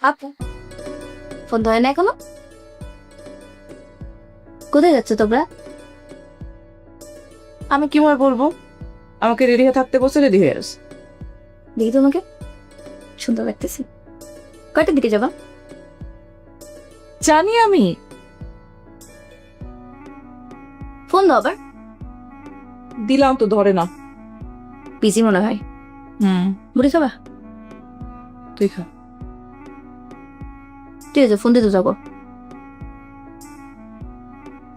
আপু ফোন ধরে না এখনো? কোথায় যাচ্ছ তোমরা? আমি কি মনে বলবো, আমাকে রেডি হয়ে থাকতে বসে রেডি হয়ে আস। দেখি তোমাকে সুন্দর লাগতেছে। কয়টার দিকে যাবা? জানি আমি। ফোন দাও আবার। দিলাম তো ধরে না। বিজি মনে হয়। বুড়ি খাবা? তুই খা। ঠিক আছে, ফোন দিতে যাবো।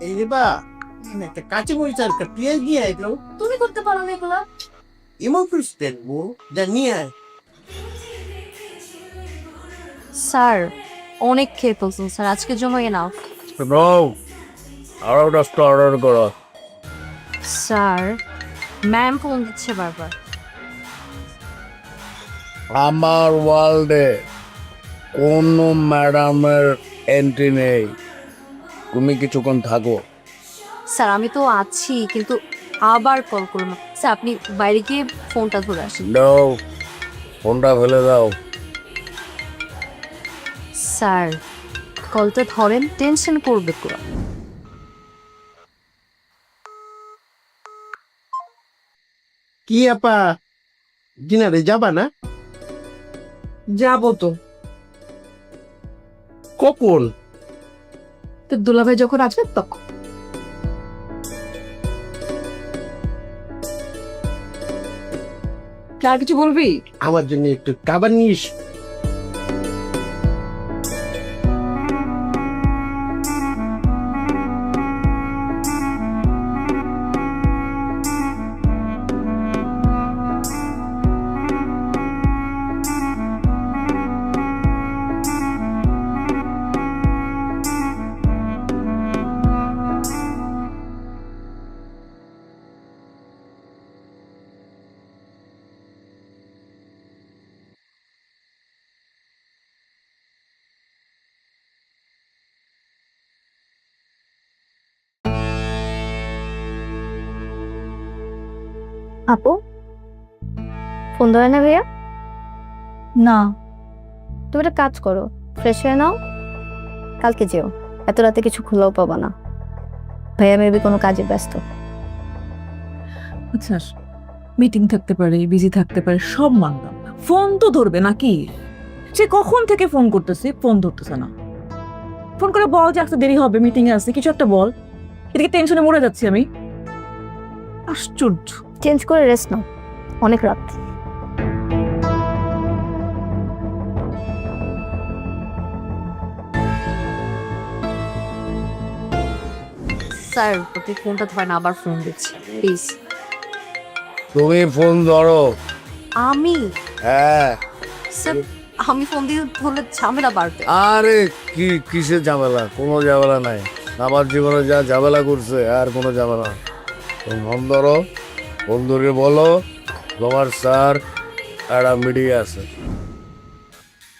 এই রে বা একটা কাঁচা মরিচ আর একটা পেঁয়াজ নিয়ে আইলো। তুমি করতে পারো না এগুলা? এমন করিস দেখবো যা নিয়ে আয়। স্যার অনেক খেয়ে ফেলছেন স্যার, আজকের জন্য এনাফ। নাও আরো 10টা অর্ডার করো। স্যার ম্যাম ফোন দিচ্ছে বারবার। আমার ওয়ার্ল্ডে কোনো ম্যাডামের এন্ট্রি নেই, তুমি কিছুক্ষণ থাকো। স্যার আমি তো আছি, কিন্তু আবার কল করুন। স্যার আপনি বাইরে গিয়ে ফোনটা ধরে আসেন। দাও ফোনটা ফেলে দাও। স্যার কলটা ধরেন, টেনশন করবে তো। কি আপা, ডিনারে যাবা না? যাবো তো। কখন? তো দুলাভাই যখন আসবে তখন। আর কিছু বলবি? আমার জন্য একটু খাবার নিস। আপু ফোন ধরে না ভাইয়া? না, তুমি একটা কাজ করো, ফ্রেশ হয়ে নাও, কালকে যেও। এত রাতে কিছু খোলাও পাবা না। ভাইয়া মেবি কোনো কাজে ব্যস্ত। আচ্ছা, মিটিং থাকতে পারে, বিজি থাকতে পারে, সব মানলাম। ফোন তো ধরবে নাকি? সে কখন থেকে ফোন করতেছে, ফোন ধরতেছে না। ফোন করে বল যে আজকে দেরি হবে, মিটিং এ আছে, কিছু একটা বল। এদিকে টেনশনে মরে যাচ্ছি আমি। আশ্চর্য। চেঞ্জ করে রেস্ট নাও, অনেক রাত। স্যার আপনি ফোনটা ধরেন, আবার ফোন দিচ্ছি প্লিজ। তুমি ফোন ধরো। আমি? হ্যাঁ। স্যার আমি ফোন দিয়ে ধরলে ঝামেলা বাড়বে। আরে কিসের ঝামেলা? কোনো ঝামেলা নাই। আমার জীবনে যা ঝামেলা করছে আর কোনো ঝামেলা না। তুমি ফোন ধরো, বন্ধুকে বলো তোমার স্যার একটা মিটিং আছে।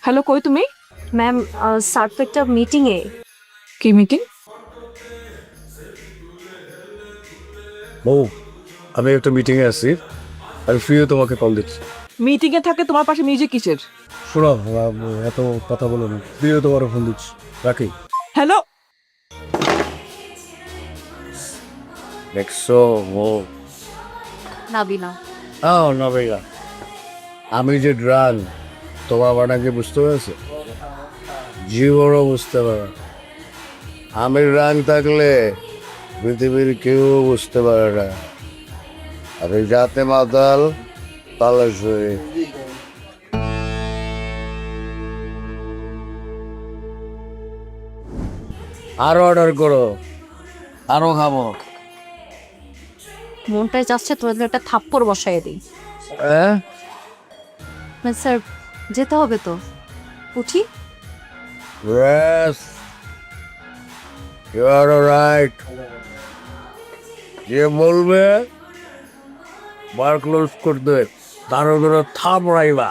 হ্যালো, কই তুমি? ম্যাম স্যার তো একটা মিটিং এ। কি মিটিং? বউ, আমি একটা মিটিংয়ে আছি, আমি ফ্রি তোমাকে কল দিচ্ছি। মিটিং এ থাকে তোমার পাশে মিউজিক কিসের? শোনো, এত কথা বলো না, ফ্রি তোমার ফোন দিচ্ছি, রাখি। হ্যালো। দেখছো বউ? নাবিনা। না ভাইয়া, আমি যে ড্রান তোমার বানাকে বুঝতে পেরেছো? জীবনও বুঝতে পারে না। আমি ড্রান থাকলে পৃথিবীর কেউ বুঝতে পারে না। আমি যাতে মাতাল তাহলে শুয়ে আরো অর্ডার করো, আরো খাবো। মনটাই চাচ্ছে তোদের একটা থাপ্পড় বসাই দিই। হ্যাঁ, স্যার যেতে হবে তো, উঠি। Yes, you are right. যে বলবে বার ক্লোজ করতে তার উপরে থাপ রাইবা।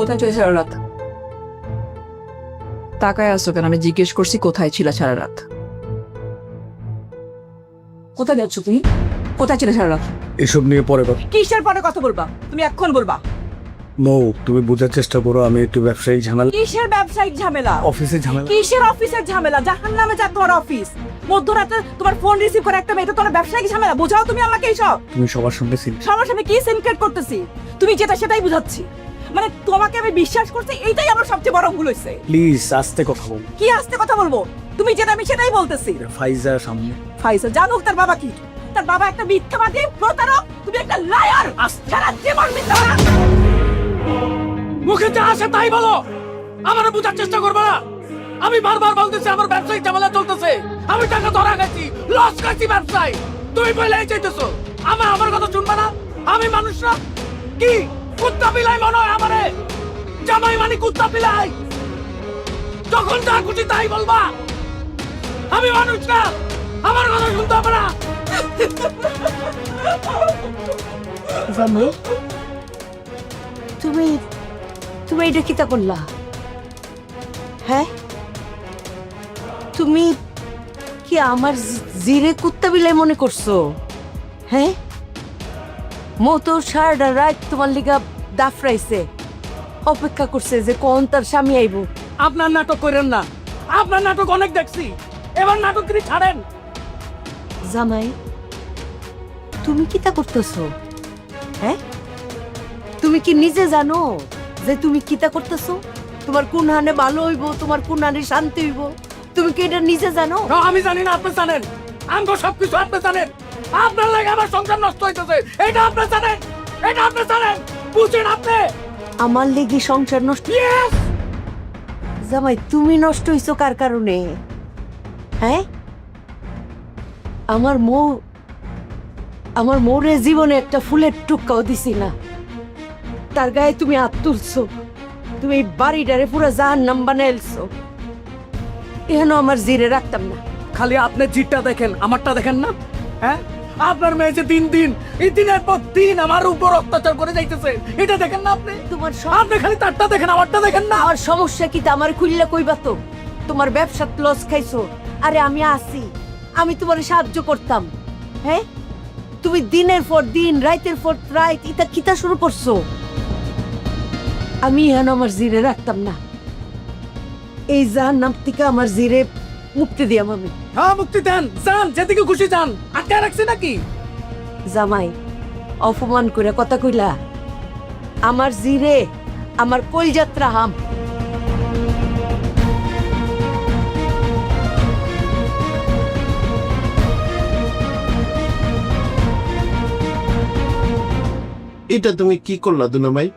কোথায় ছিল সারা রাত? তাকায় আসছো কেন? আমি জিজ্ঞেস করছি কোথায় ছিল সারা রাত। কোথায় যাচ্ছ তুমি? কোথায় ছিল সারা রাত? এসব নিয়ে পরে কথা। কিসের পরে কথা বলবা? তুমি এখন বলবা। মৌ, তুমি বোঝার চেষ্টা করো, আমি একটু ব্যবসায়িক ঝামেলা। কিসের ব্যবসায়িক ঝামেলা? অফিসে ঝামেলা। কিসের অফিসের ঝামেলা? জাহান্নামে যা তোমার অফিস। মধ্যরাতে তোমার ফোন রিসিভ করে একটা মেয়ে, তো তোমার ব্যবসায়িক ঝামেলা। বোঝাও তুমি আমাকে এইসব। তুমি সবার সঙ্গে সবার সামনে কি সিনক্রেট করতেছি? তুমি যেটা সেটাই বুঝাচ্ছি। মানে তোমাকে আমি বিশ্বাস করছি, এইটাই আমার সবচেয়ে বড় ভুল হয়েছে। প্লিজ আস্তে কথা বল। কি আস্তে কথা বলবো? তুমি যেটা আমি সেটাই বলতেছি। ফাইজার সামনে। ফাইসাল জানুক তার বাবা কি। তার বাবা একটা মিথ্যাবাদী, প্রতারক। তুমি একটা লায়ার। সারা জীবন মিথ্যাবাদ। মুখে যা আসে তাই বলো, আমার বোঝার চেষ্টা করবে না। আমি বারবার বলতেছি আমার ব্যবসায়িক ঝামেলা চলতেছে, আমি টাকা ধরা গেছি, লস খাইছি ব্যবসায়। তুমি বলেই চাইতেছো আমার কথা শুনবে না? আমি মানুষ না কি? কুত্তা বিলাই মনে হয় আমারে? জামাই মানে কুত্তা বিলাই? যখন যা খুশি তাই বলবা। আমি মানুষ না, আমার কথা শুনতে হবে না। জামাই, তুমি তুমি এটা কিতা করলা? হ্যাঁ, তুমি কি আমার জিরে কুত্তা বিলাই মনে করছো? হ্যাঁ, মতো সারাটা রাত তোমার লিগা দাফরাইছে, অপেক্ষা করছে যে কোন তার স্বামী আইব। আপনার নাটক করেন না, আপনার নাটক অনেক দেখছি, এবার নাটক তিনি ছাড়েন। জামাই, তুমি কিতা করতেছো? হ্যাঁ, তুমি কি নিজে জানো যে তুমি কিতা করতেছো? তোমার কোন হানে ভালো হইব, তোমার কোন হানে শান্তি হইব, তুমি কি এটা নিজে জানো? আমি জানি না, আপনি জানেন। আমগো সবকিছু আপনি জানেন। আপনার লাগে আমার সংসার নষ্ট হইতেছে, এটা আপনি জানেন, এটা আপনি জানেন, বুঝেন আপনি? আমার লেগে সংসার নষ্ট? Yes! জামাই, তুমি নষ্ট হইছো কার কারণে? হ্যাঁ, আমার মোরে জীবনে একটা ফুলের টুকাও দিছি না, তার গায়ে তুমি হাত তুলছো। তুমি এই বাড়িটারে পুরো জাহান্নাম বানাইলছো। এখানে আমার জিরে রাখতাম না। খালি আপনি জিতটা দেখেন, আমারটা দেখেন না। হ্যাঁ, আপনার মেয়ে যে দিন দিন এই দিনের পর দিন আমার উপর অত্যাচার করে যাইতেছে, এটা দেখেন না আপনি? তোমার আপনি খালি তারটা দেখেন, আমারটা দেখেন না। আমার সমস্যা কি? তা আমার খুললে কইবা তো। তোমার ব্যবসাত লস খাইছো, আরে আমি আছি, আমি তোমার সাহায্য করতাম। হ্যাঁ, তুমি দিনের পর দিন, রাতের পর রাত ইটা কিতা শুরু করছো। আমি এখন আমার জিরে রাখতাম না। এই জাহান্নাম থেকে আমার জিরে মুক্তি দিয়াম আমি। হ্যাঁ, মুক্তি দেন, যান যেদিকে খুশি যান। আটকে রাখছি নাকি? জামাই, অপমান করে কথা কইলা। আমার জিরে আমার কলজাত্রা হাম। এটা তুমি কি করলা দুলাভাই?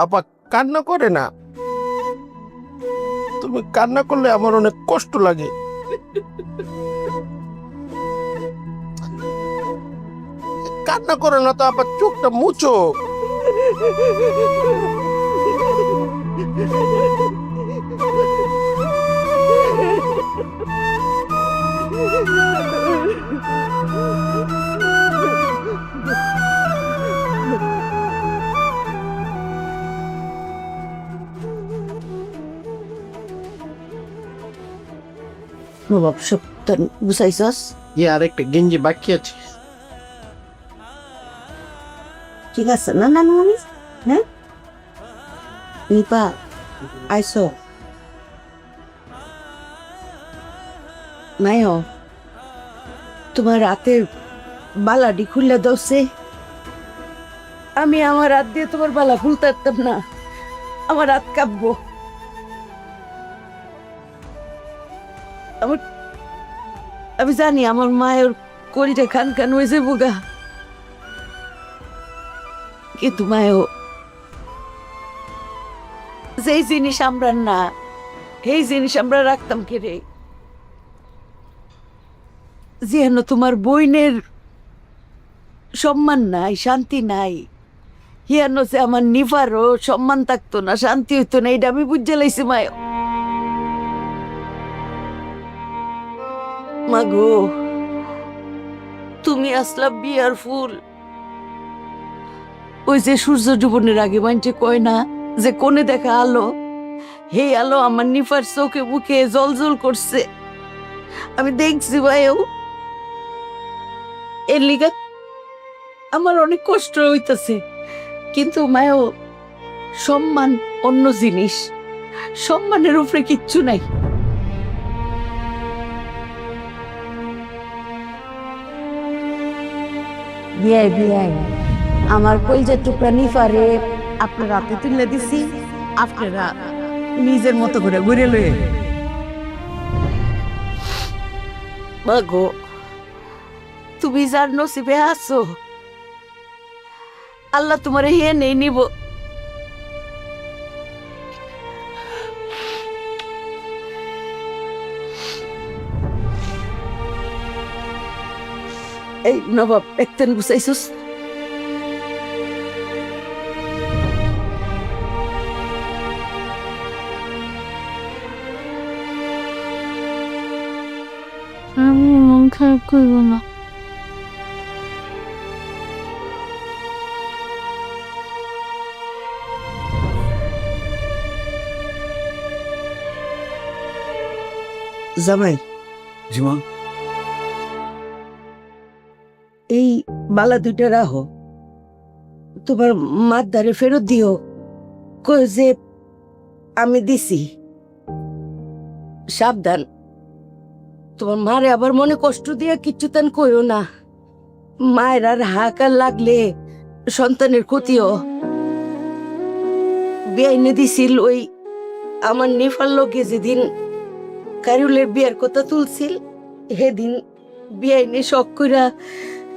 আপা কান্না করে না। তুমি কান্না করলে আমার অনেক কষ্ট লাগে। কান্না করে না তো আপা, চোখটা মুছো। নবাব সপ্তাহ বুঝাইছস? আর একটা গেঞ্জি বাকি আছে। ঠিক আছে না না আমি? হ্যাঁ, নিপা আইসো। মায়ো, তোমার রাতের বালাডি খুললে দোষে। আমি আমার রাত দিয়ে তোমার বালা খুলতে পারতাম না, আমার রাত কাঁপবো। আমি জানি আমার মায়ের কলিটা খান খান হয়েছে বোগা, কিন্তু মায়ও যেই জিনিস আমরা না, এই জিনিস আমরা রাখতাম কে রে? যেন তোমার বইনের সম্মান নাই, শান্তি নাই, হিয়ানো যে আমার নিফারও সম্মান থাকতো না, শান্তি হইতো না, এটা আমি বুঝে লাইছি মায়। মাগো, তুমি আসলা বিয়ার ফুল। ওই যে সূর্য ডুবনের আগে মাইনটে কয় না যে কোনে দেখা আলো, হে আলো আমার নিফার চোখে মুখে জল জল করছে, আমি দেখছি ভাইও। এর লিগা আমার অনেক কষ্ট হইতাছে, কিন্তু মায়ও সম্মান অন্য জিনিস, সম্মানের উপরে কিচ্ছু নাই। বিয়াই বিয়াই আমার কলজার টুকরা নিফারে আপনার রাতে তুলে দিছি, আপনারা নিজের মতো করে ঘুরে লয়ে। মাগো, তুমি যার নসিবে আছো, আল্লাহ তোমার হে নেই নিব। এই নবাব একতেন গুছাইছস? আমি মন খারাপ করবো না। জামাই, জিমা, এই বালা দুইটা রাখো, তোমার মার ধারে ফেরত দিও, কই যে আমি দিছি। সাবধান, তোমার মারে আবার মনে কষ্ট দিয়া কিচ্ছু তেন কইও না। মায়ের আর হাহাকার লাগলে সন্তানের ক্ষতিও। বেআইনে দিছিল ওই আমার নিফার লোকে যেদিন কারুলের বিয়ের কথা তুলছিল, সেদিন বেআইনে শখ কইরা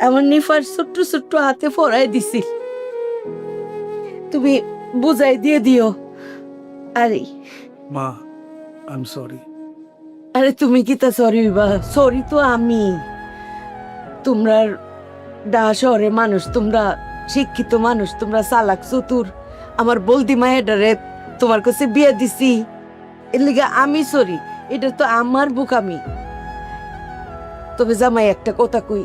আমার নিফার ছোট্ট ছোট্ট হাতে পরাই দিছিল। তুমি বুঝাই দিয়ে দিও। আরে মা, আই এম সরি। আরে তুমি কি তা সরি বা? সরি তো আমি। তোমরা ডা শহরে মানুষ, তোমরা শিক্ষিত মানুষ, তোমরা চালাক চতুর। আমার বলদি মায়েরারে তোমার কাছে বিয়ে দিছি, এর লিগে আমি সরি, এটা তো আমার বোকামি। তবে জামাই একটা কথা কই,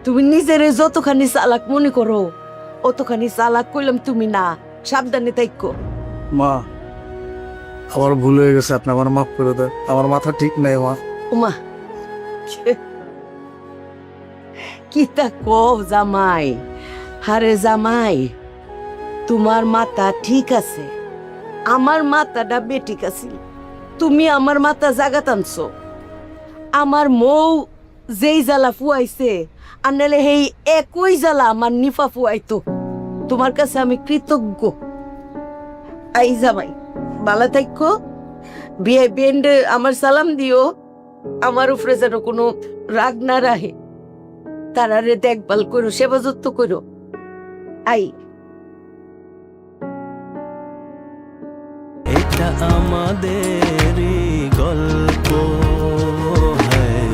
তুমি নিজেরে যতখানি চালাক মনে করো, অতখানি চালাক কইলাম তুমি না। সাবধানে থাইকো। মা, আমার ভুল হয়ে গেছে, আপনি আমার মাফ করে দেন। আমার মাথা ঠিক নাই মা। উমা, কি তা কো জামাই? হারে জামাই, তোমার মাথা ঠিক আছে, আমার মাথাটা বেঠিক আছিল। তুমি আমার মাথা জাগাত আনছো। আমার মৌ যেই জ্বালা ফুয়াইছে, আর নাহলে সেই একই জ্বালা আমার নিফা ফুয়াইতো। তোমার কাছে আমি কৃতজ্ঞ। আই জামাই, বালা থাইকো, বিয়ে বেন্ডে আমার সালাম দিও। আমার উপরে যেন কোনো রাগ না রাহে, তারারে দেখভাল করো, সেবা যত্ন করো। আই এটা আমাদেরই গল্প, হ্যাঁ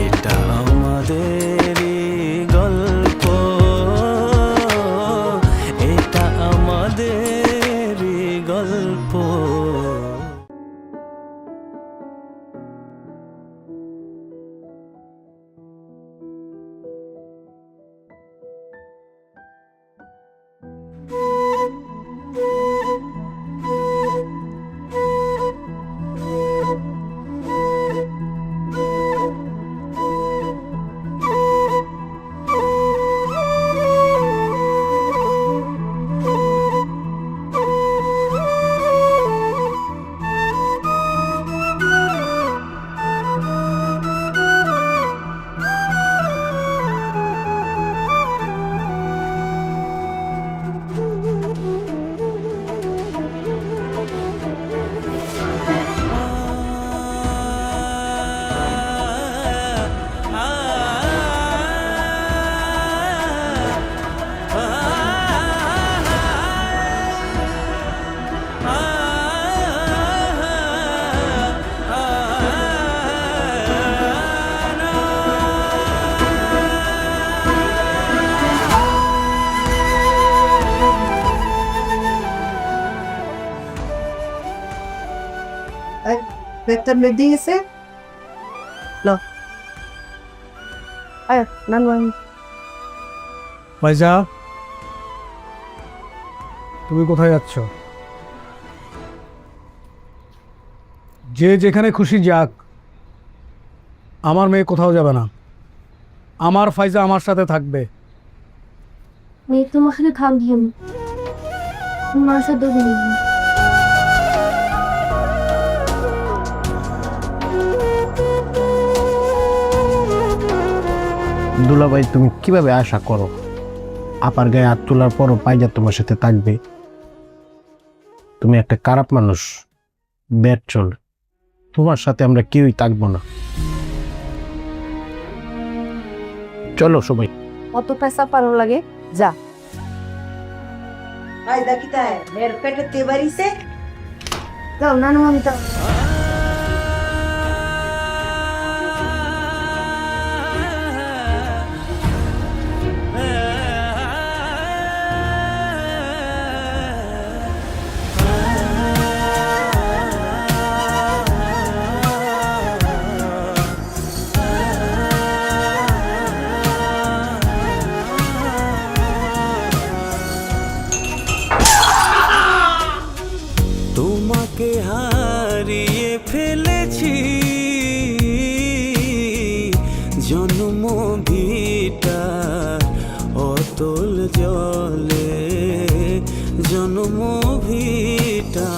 এটা আমাদেরই গল্প, এটা আমাদেরই গল্প। একটা মেয়ে দিয়েছে আয় নানু ভাইজা, তুমি কোথায় যাচ্ছ? যে যেখানে খুশি যাক, আমার মেয়ে কোথাও যাবে না। আমার ফাইজা আমার সাথে থাকবে। মেয়ে তোমার সাথে থাকবি তোমার সাথে দুলাভাই, তুমি কিভাবে আশা করো আপার গায়ে হাত তোলার পরও পাইজা তোমার সাথে থাকবে? তুমি একটা খারাপ মানুষ, ব্যাড চল। তোমার সাথে আমরা কেউই থাকবো না। চলো সবাই। অত পয়সা পারো লাগে যা। আই দেখি তাই এর পেটে তে বাড়িছে যাও নানু আমি যাও। তোমাকে হারিয়ে ফেলেছি জন্ম ভিটার অতল জলে, জন্ম ভিটার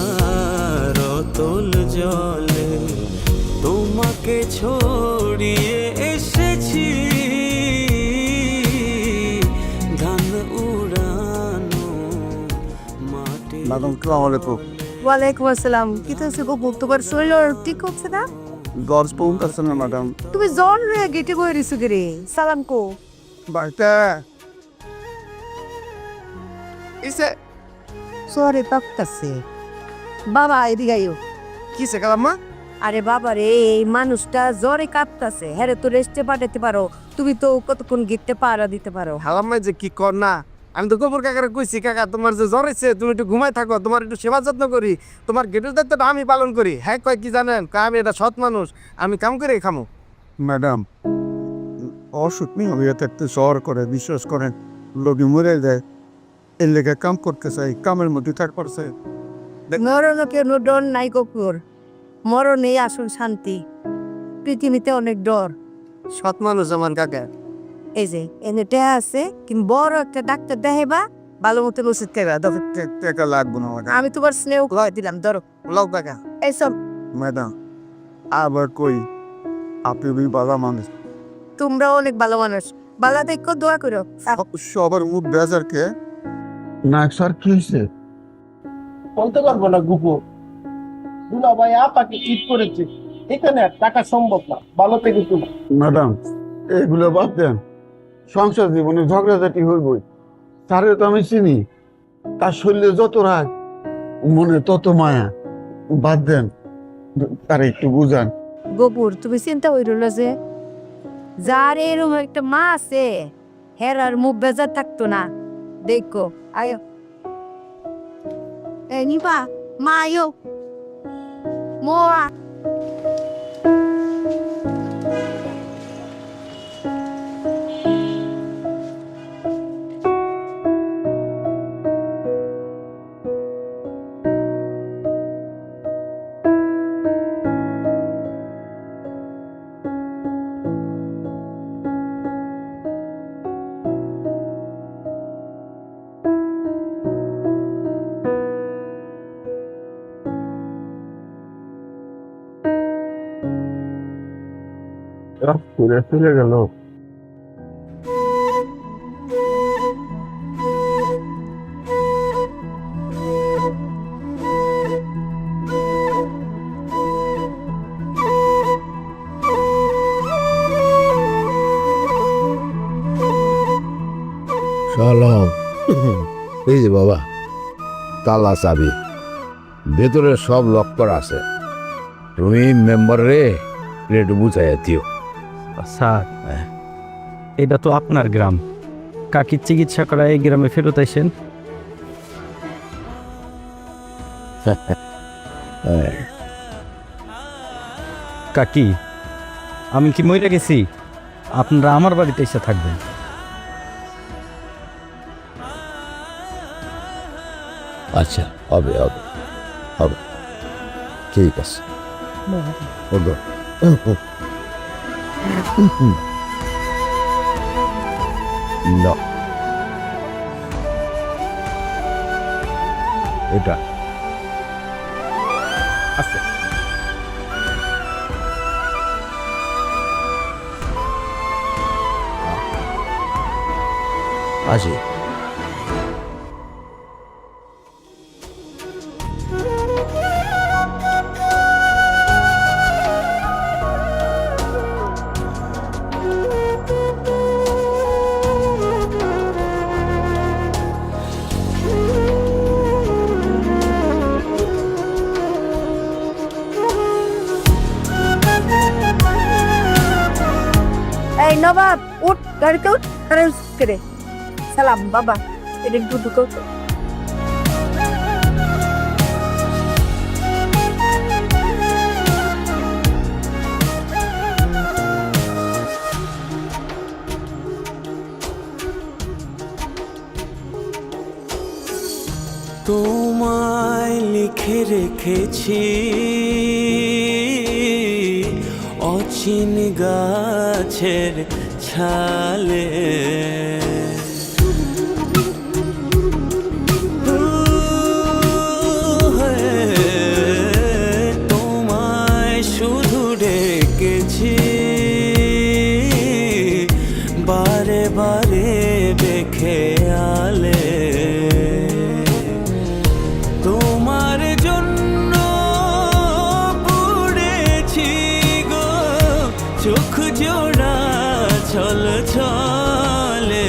অতল জলে তোমাকে ছড়িয়ে এসেছি ধান উড়ানো মাটি। ম্যাডাম, আসসালামু আলাইকুম। ওয়ালাইকুম আসসালাম। কি তো সে গো তোমার শরীর ঠিক হচ্ছে না? গজ পৌঁছ আছে না ম্যাডাম? তুমি জন রে গেটে বই রিসু গরে সালাম কো বাড়িতে ইসে সরে তাকতাছে। বাবা এদিকে আইও। কিসে কালাম্মা? আরে বাবা রে, এই মানুষটা জ্বরে কাঁপতাছে, হ্যাঁ তো রেস্টে পাঠাতে পারো, তুমি তো কতক্ষণ গিটতে পাড়া দিতে পারো। হালাম্মাই যে কি কর না, আমি তো গোবর কাকারে কইছি, কাকা তোমার যে জ্বর হয়েছে তুমি একটু ঘুমাই থাকো, তোমার একটু সেবা যত্ন করি, তোমার গেটের দায়িত্বটা আমি পালন করি। হ্যাঁ কয় কি জানেন, কয় আমি এটা সৎ মানুষ, আমি কাম করে খামো। ম্যাডাম, অসুখ নিয়ে হইতে একটু জ্বর করে, বিশ্বাস করেন লোকে মরে যায়। এর লেগে কাম করতে চাই, কামের মধ্যে থাক করছে। মরণকে ডর নাই কুকুর, মরণে আসল শান্তি। পৃথিবীতে অনেক ডর। সৎ মানুষ আমার কাকা। এই যে এনে টেহা আছে, কিন্তু বড় একটা ডাক্তার দেখাইবা, ভালো মতো ওষুধ খাইবা। ধরো, টাকা লাগবে না ম্যাডাম। আমি তোমার স্নেহ ভয় দিলাম, ধরো। লও কাকা। এইসব ম্যাডাম, আবার কই আপনি বি বালা মানুষ, তোমরা অনেক ভালো মানুষ, বালা দেখো, দোয়া করো। সবার মুখ বেজার কে না স্যার, কি হয়েছে? বলতে পারবো না গুপো, দুলাভাই আপাকে ঈদ করেছে, এখানে আর টাকা সম্ভব না, ভালো থেকে তুমি। ম্যাডাম, এগুলো বাদ দেন। সংসার জীবনে ঝগড়াঝাটি হইবই। তারে তো আমি চিনি, তার শরীরে যত রাগ, মনে তত মায়া। বাদ দেন, তারে একটু বুঝান। গোপুর, তুমি চিন্তা হইল যে যার এরকম একটা মা আছে, হের আর মুখ বেজার থাকতো না। দেখো আয়ো, এই নিপা মা আয়ো, মোয়া। চলে গেল। সালাম। এই যে বাবা, তালা চাবি, ভেতরে সব লক করা আছে। তুমি মেম্বার রে একটু বুঝাই দিও। স্যার, এটা তো আপনার গ্রাম, কাকির চিকিৎসা করা এই গ্রামে ফেরত আইসেন। কাকি, আমি কি মরে গেছি? আপনারা আমার বাড়িতে এসে থাকবেন। আচ্ছা, হবে হবে হবে, ঠিক আছে। ওগো। না, এটা আচ্ছা, আসি। এই নবাব, উঠ, গাড়িতে উঠ, করে সালাম বাবা, এটা একটু ঢুকো তো। তোমায় লিখে রেখেছি অচিন গাছের ছালে, তোমায় শুধু ডেকেছি বারে বারে দেখে আলে, তোমার জন্য পড়েছি গো চোখ জোড়া ছল ছলে,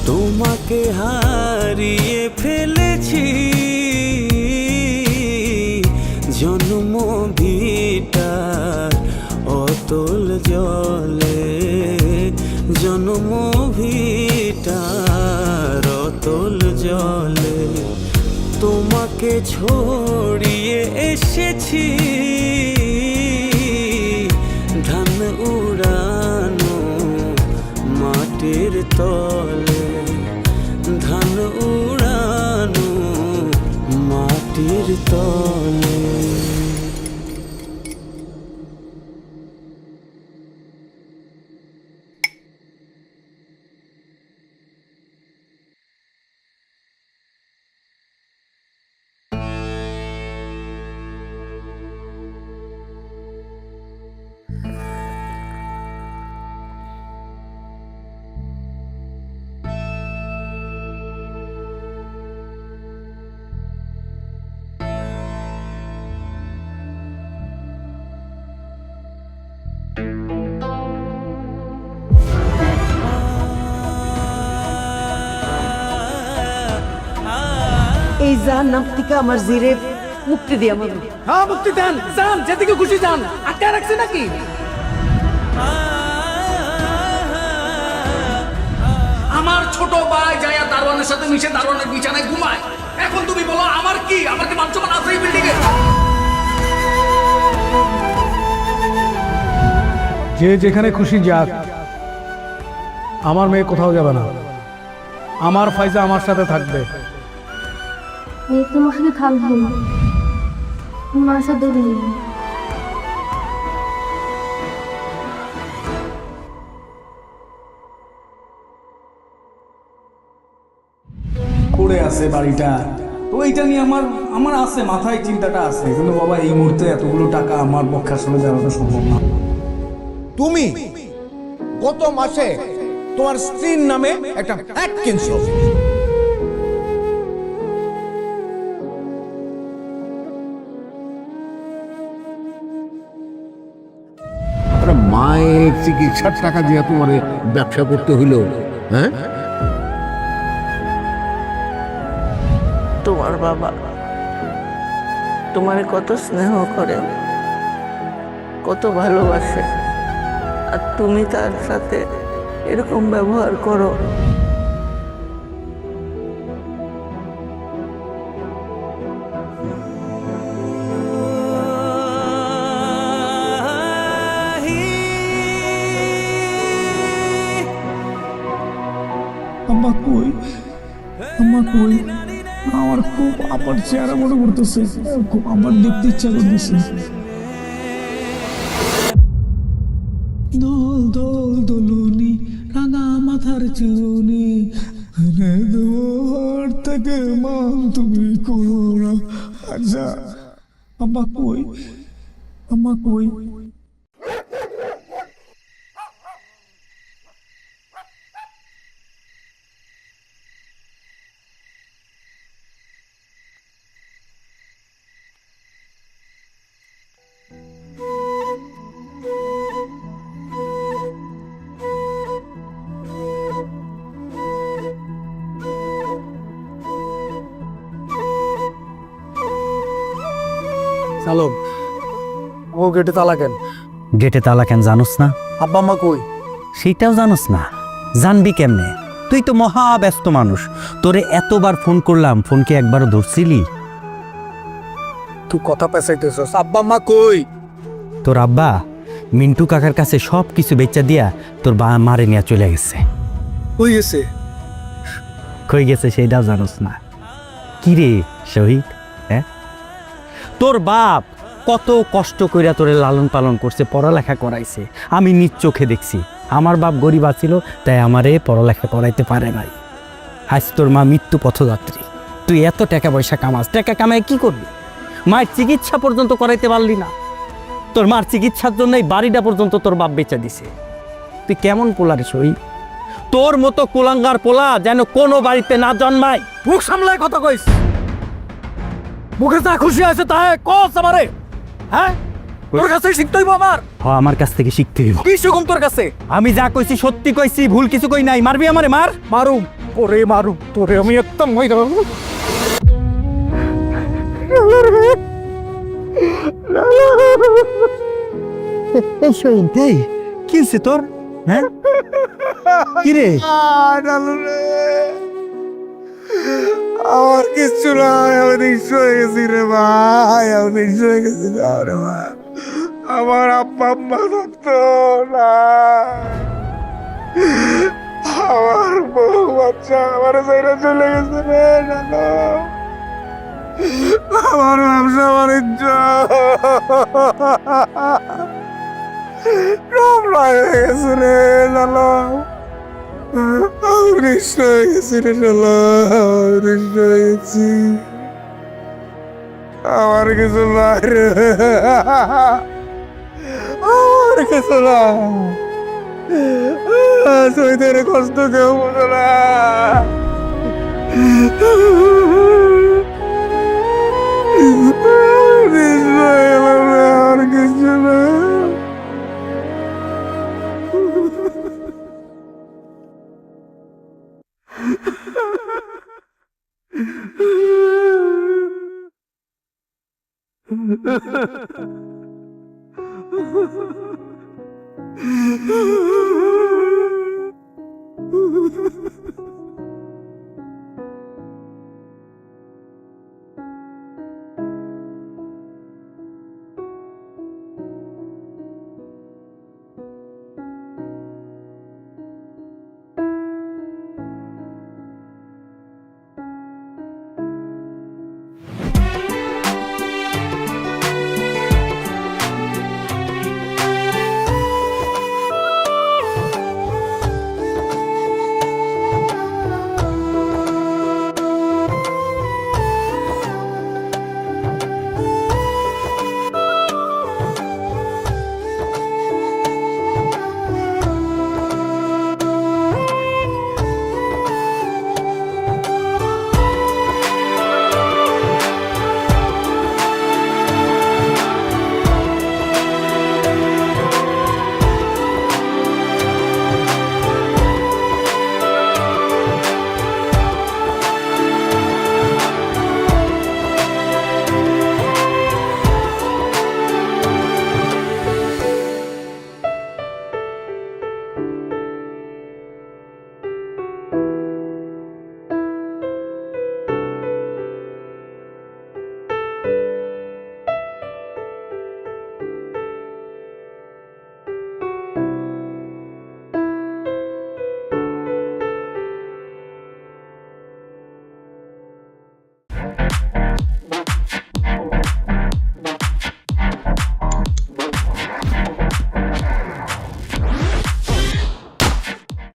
তোমাকে হারিয়ে ফেলেছি জন্ম ভিটার অতল জলে, জন্ম ভিটার অতল জলে, তোমাকে ছড়িয়ে এসেছি ধান উড়ানো মাটির তলে, ধান উড়ানো মাটির তলে। এই জাহান্নাম থেকে আমার জিরে মুক্তি দিয়ে আমার হ্যাঁ, মুক্তি দেন, যান যেদিকে খুশি যান, আটকে রাখছে নাকি? আমার ছোট ভাই যায়া দারোয়ানের সাথে মিশে দারোয়ানের বিছানায় ঘুমায়, এখন তুমি বলো আমার কি? আমার কি মান সম্মান আছে এই বিল্ডিং এ? যে যেখানে খুশি যাক, আমার মেয়ে কোথাও যাবে না। আমার ফাইজা আমার সাথে থাকবে। এই তোমার সাথে থাকবো না, তোমার সাথে দৌড়ে পড়ে আছে বাড়িটা, তো এইটা নিয়ে আমার আমার আছে মাথায় চিন্তাটা আছে, কিন্তু বাবা এই মুহূর্তে এতগুলো টাকা আমার পক্ষে আসলে জানাটা সম্ভব না। তুমি গত মাসে তোমার স্ত্রীর নামে একটা ফ্ল্যাট কিনছো, মায়ের চিকিৎসার টাকা দিয়ে তোমার ব্যবসা করতে হইল? হ্যাঁ, তোমার বাবা তোমারে কত স্নেহ করে, কত ভালোবাসে, আর তুমি তার সাথে এরকম ব্যবহার করো। আম্মা কই, আম্মা কই? আমার খুব আপার চেহারা মনে করতেছে, খুব আবার দেখতে ইচ্ছা করতেছে। দোল দোল দোলনি রাঙা মাথার চুনি, দোর থেকে মান তুমি করো না। আচ্ছা আম্মা কই, আম্মা কই? সালম, ও গেটে তালা কেন? গেটে তালা কেন জানোস না? আব্বা আম্মা কই? সেটাও জানোস না? জানবি কেমনে? তুই তো মহা ব্যস্ত মানুষ, তোরে এতবার ফোন করলাম, ফোন কি একবারও ধরছিলি? তুই কথা পেঁচাইতেছস। আব্বা আম্মা কই? তোর আব্বা মিন্টু কাকার কাছে সব কিছু বেচা দিয়া তোর মারে নিয়ে চলে গেছে। কই গেছে? কই গেছে সেটাও জানোস না? কি রে শহীদ, হ্যাঁ? তোর বাপ কত কষ্ট কইরা তোরে লালন পালন করছে, পড়ালেখা করাইছে, আমি নিজ চোখে দেখছি। আমার বাপ গরিব ছিল, তাই আমারে পড়ালেখা করাইতে পারে নাই। আজ তোর মা মৃত্যু পথযাত্রী, তুই এত টাকা পয়সা কামাস, টাকা কামায় কি করবি? মায়ের চিকিৎসা পর্যন্ত করাইতে পারলি না। তোর মার চিকিৎসার জন্য এই বাড়িটা পর্যন্ত তোর বাপ বেচা দিছে। তুই কেমন পোলা রে শহীদ? তোর মতো কুলাঙ্গার পোলা যেন কোনো বাড়িতে না জন্মায়। মুখ সামলায় কথা কইস। মুখে যা খুশি আছে তাই কস আমারে। হ্যাঁ, তোর কাছে শিখতে হইব আমার। আমার কাছ থেকে শিখতে হইব। কি শিখুম তোর কাছে? আমি যা কইছি সত্যি কইছি, ভুল কিছু কই নাই। মারবি আমারে? মার। মারুম, ওরে মারুম, তোরে আমি একদম হই দেব। এই শহীদ, এই কি হইছে তোর? হ্যাঁ, কি রে? আমার কিচ্ছু নাই, আমি নিঃস্ব হয়ে গেছি রে ভাই, আমি নিঃস্ব হয়ে গেছি রে ভাই। আমার আব্বা আম্মা থাকতো না, আমার বউ বাচ্চা আমার সাইরা চলে গেছে রে নানা। আমার ব্যবসা বাণিজ্য সব হয়ে গেছে রে নানা। আমি নিঃস্ব হয়ে গেছি রে নানা, নিঃস্ব হয়ে গেছি। আমার কিছু নাই রে, আমার কিছু নাই। সইদের কষ্ট কেউ বোঝে না। আর কিছু না।